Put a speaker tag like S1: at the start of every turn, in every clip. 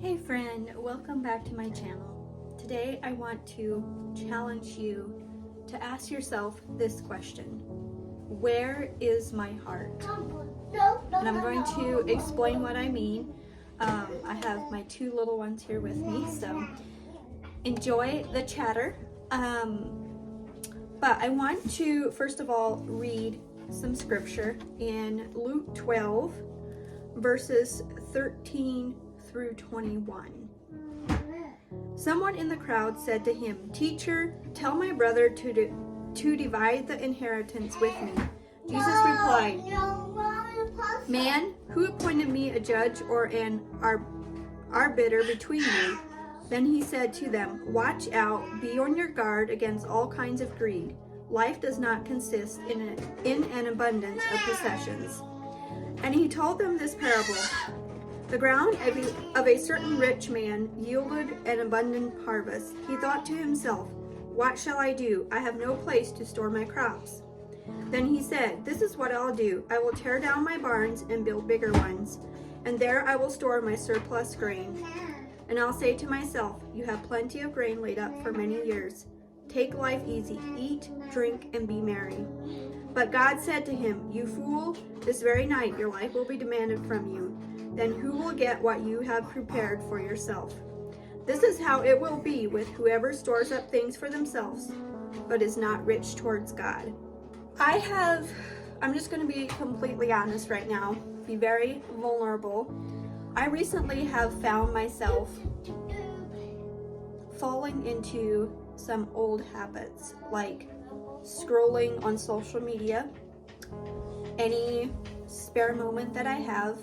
S1: Hey friend, welcome back to my channel. Today I want to challenge you to ask yourself this question: where is my heart? And I'm going to explain what I mean. I have my two little ones here with me, so enjoy the chatter. But I want to first of all read some scripture in Luke 12 verses 13 through 21. Someone in the crowd said to him, "Teacher, tell my brother to divide the inheritance with me." Jesus replied, "Man, who appointed me a judge or an arbiter between you?" Then he said to them, "Watch out, be on your guard against all kinds of greed. Life does not consist in an abundance of possessions." And he told them this parable: The ground of a certain rich man yielded an abundant harvest. He thought to himself, "What shall I do? I have no place to store my crops." Then he said, "This is what I'll do. I will tear down my barns and build bigger ones, and there I will store my surplus grain. And I'll say to myself, you have plenty of grain laid up for many years. Take life easy, eat, drink, and be merry." But God said to him, "You fool, this very night your life will be demanded from you. Then who will get what you have prepared for yourself? This is how it will be with whoever stores up things for themselves, but is not rich towards God." I'm just going to be completely honest right now, be very vulnerable. I recently have found myself falling into some old habits, like scrolling on social media any spare moment that I have,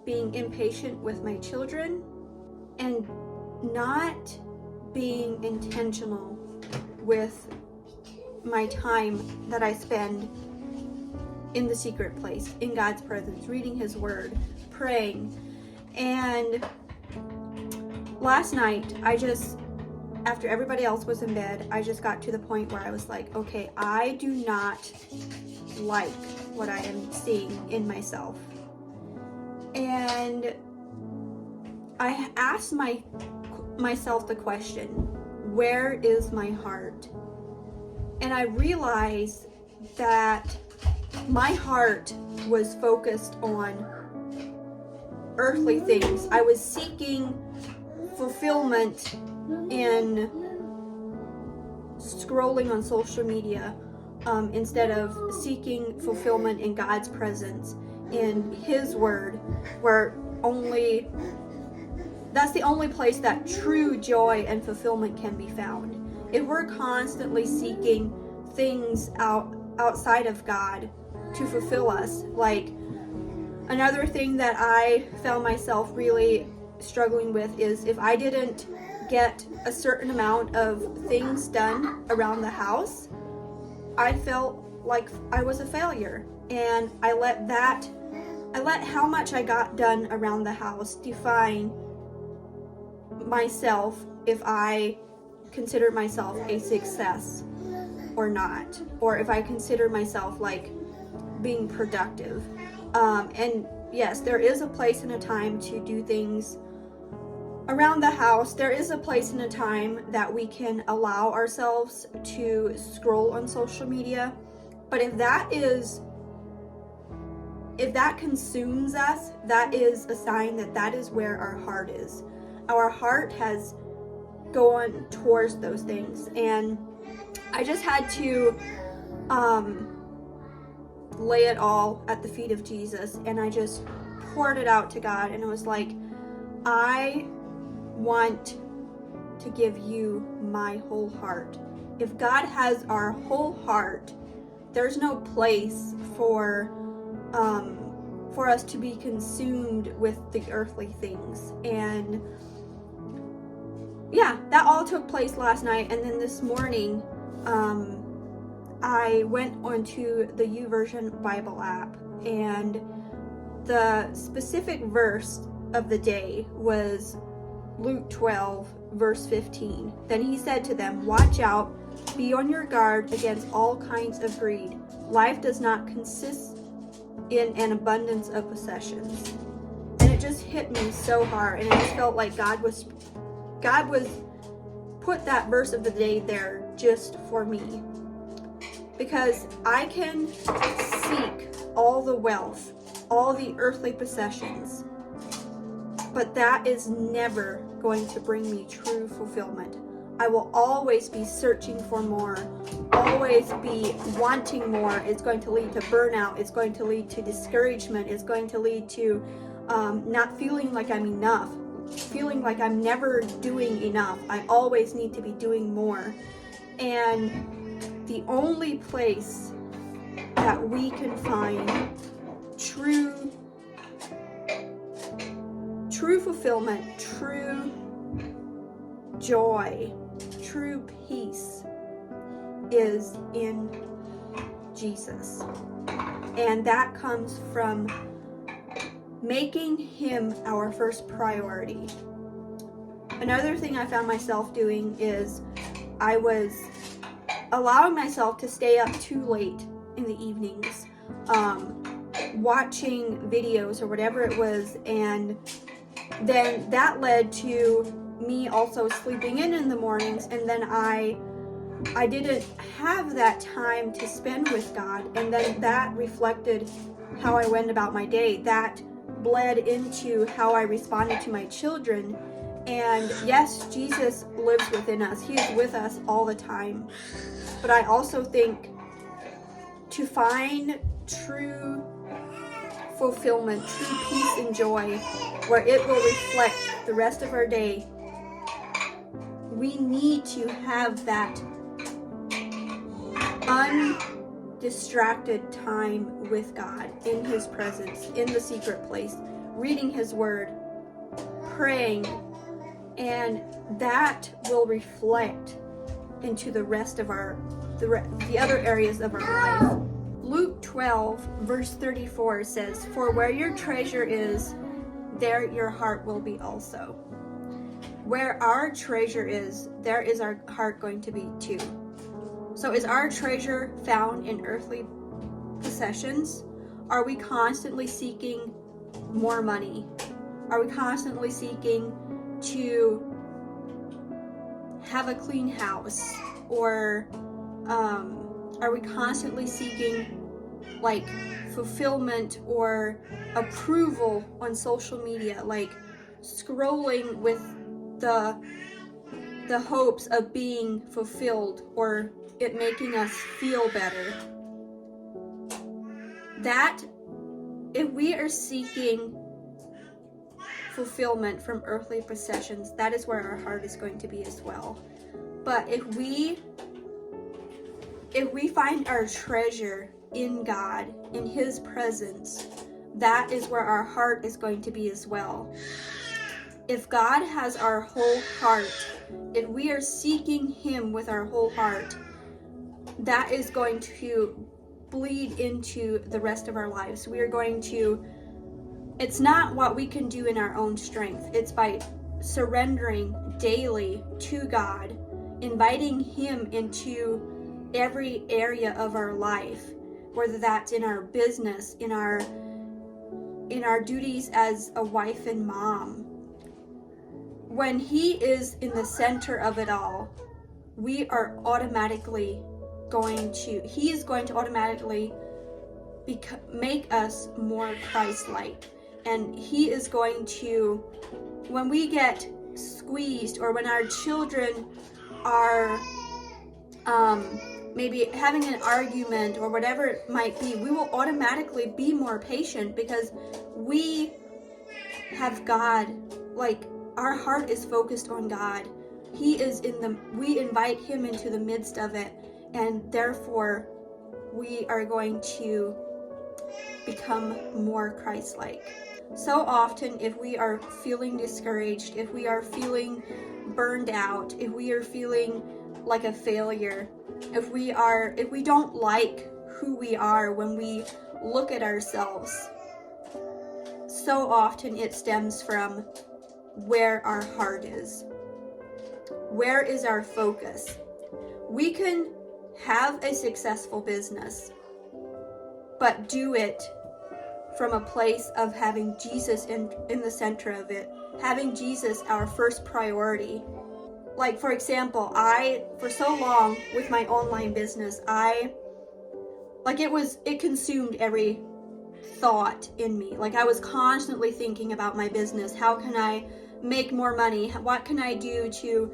S1: being impatient with my children, and not being intentional with my time that I spend in the secret place, in God's presence, reading His Word, praying. And last night, after everybody else was in bed, I just got to the point where I was like, okay, I do not like what I am seeing in myself. And I asked myself the question, where is my heart? And I realized that my heart was focused on earthly things. I was seeking fulfillment in scrolling on social media instead of seeking fulfillment in God's presence, in His Word, where that's the only place that true joy and fulfillment can be found. If we're constantly seeking things outside of God to fulfill us, like another thing that I found myself really struggling with is if I didn't get a certain amount of things done around the house, I felt like I was a failure. And I let how much I got done around the house define myself, if I consider myself a success or not, or if I consider myself like being productive. And yes, there is a place and a time to do things around the house. There is a place and a time that we can allow ourselves to scroll on social media. But if that consumes us, that is a sign that is where our heart is. Our heart has gone towards those things. And I just had to lay it all at the feet of Jesus, and I just poured it out to God, and it was like, I want to give you my whole heart. If God has our whole heart, there's no place for us to be consumed with the earthly things. And yeah, that all took place last night. And then this morning, I went onto the YouVersion Bible app, and the specific verse of the day was Luke 12, verse 15. Then he said to them, "Watch out, be on your guard against all kinds of greed. Life does not consist in an abundance of possessions." And it it just hit me so hard, and I just felt like God was put that verse of the day there just for me. Because I can seek all the wealth, all the earthly possessions, but that is never going to bring me true fulfillment. I will always be searching for more, always be wanting more. It's going to lead to burnout. It's going to lead to discouragement. It's going to lead to not feeling like I'm enough, feeling like I'm never doing enough. I always need to be doing more. And the only place that we can find true fulfillment, true joy, true peace is in Jesus. And that comes from making him our first priority. Another thing I found myself doing is I was allowing myself to stay up too late in the evenings, watching videos or whatever it was, and then that led to me also sleeping in the mornings, and then I didn't have that time to spend with God, and then that reflected how I went about my day. That bled into how I responded to my children. And yes, Jesus lives within us. He is with us all the time. But I also think to find true fulfillment, true peace and joy, where it will reflect the rest of our day, we need to have that undistracted time with God, in his presence, in the secret place, reading his word, praying, and that will reflect into the rest of the other areas of our life. Luke 12 verse 34 says, "For where your treasure is, there your heart will be also." Where our treasure is, there is our heart going to be too. So is our treasure found in earthly possessions? Are we constantly seeking more money? Are we constantly seeking to have a clean house? Or are we constantly seeking like fulfillment or approval on social media, like scrolling with the hopes of being fulfilled or it making us feel better? That if we are seeking fulfillment from earthly possessions, that is where our heart is going to be as well. But if we find our treasure in God, in his presence, that is where our heart is going to be as well. If God has our whole heart, if we are seeking him with our whole heart, that is going to bleed into the rest of our lives. We are going to, it's not what we can do in our own strength. It's by surrendering daily to God, inviting him into every area of our life, whether that's in our business, in our duties as a wife and mom. When he is in the center of it all, he is going to automatically make us more Christ-like. And he is going to, when we get squeezed, or when our children are maybe having an argument or whatever it might be, we will automatically be more patient because we have God, like our heart is focused on God. We invite him into the midst of it, and therefore we are going to become more Christ-like. So often, if we are feeling discouraged, if we are feeling burned out, if we are feeling like a failure, if we don't like who we are when we look at ourselves, so often it stems from where our heart is. Where is our focus? We can have a successful business, but do it from a place of having Jesus in the center of it, having Jesus our first priority. Like, for example, for so long with my online business, it consumed every thought in me. Like, I was constantly thinking about my business. How can I make more money? What can I do to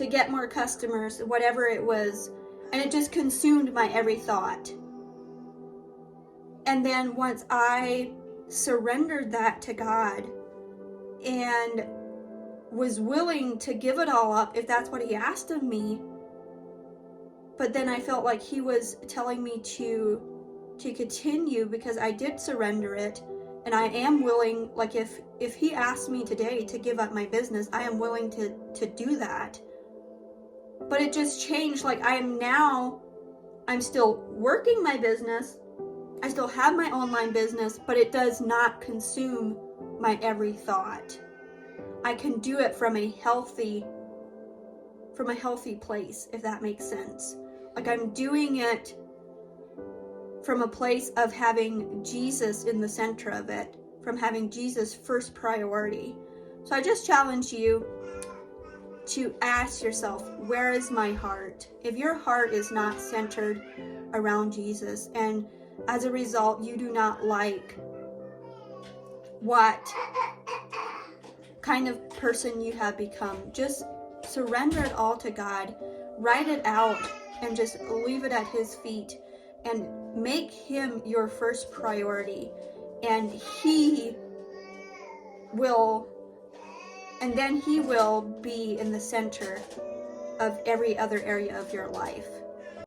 S1: get more customers? Whatever it was. And it just consumed my every thought. And then once I surrendered that to God and was willing to give it all up if that's what he asked of me, but then I felt like he was telling me to continue because I did surrender it, and I am willing, like if he asked me today to give up my business, I am willing to do that. But it just changed. Like, I'm still working my business, I still have my online business, but it does not consume my every thought. I can do it from a healthy place, if that makes sense. Like, I'm doing it from a place of having Jesus in the center of it, from having Jesus first priority. So I just challenge you to ask yourself, where is my heart? If your heart is not centered around Jesus, and as a result you do not like what kind of person you have become, just surrender it all to God, write it out, and just leave it at his feet, and make him your first priority, and then he will be in the center of every other area of your life.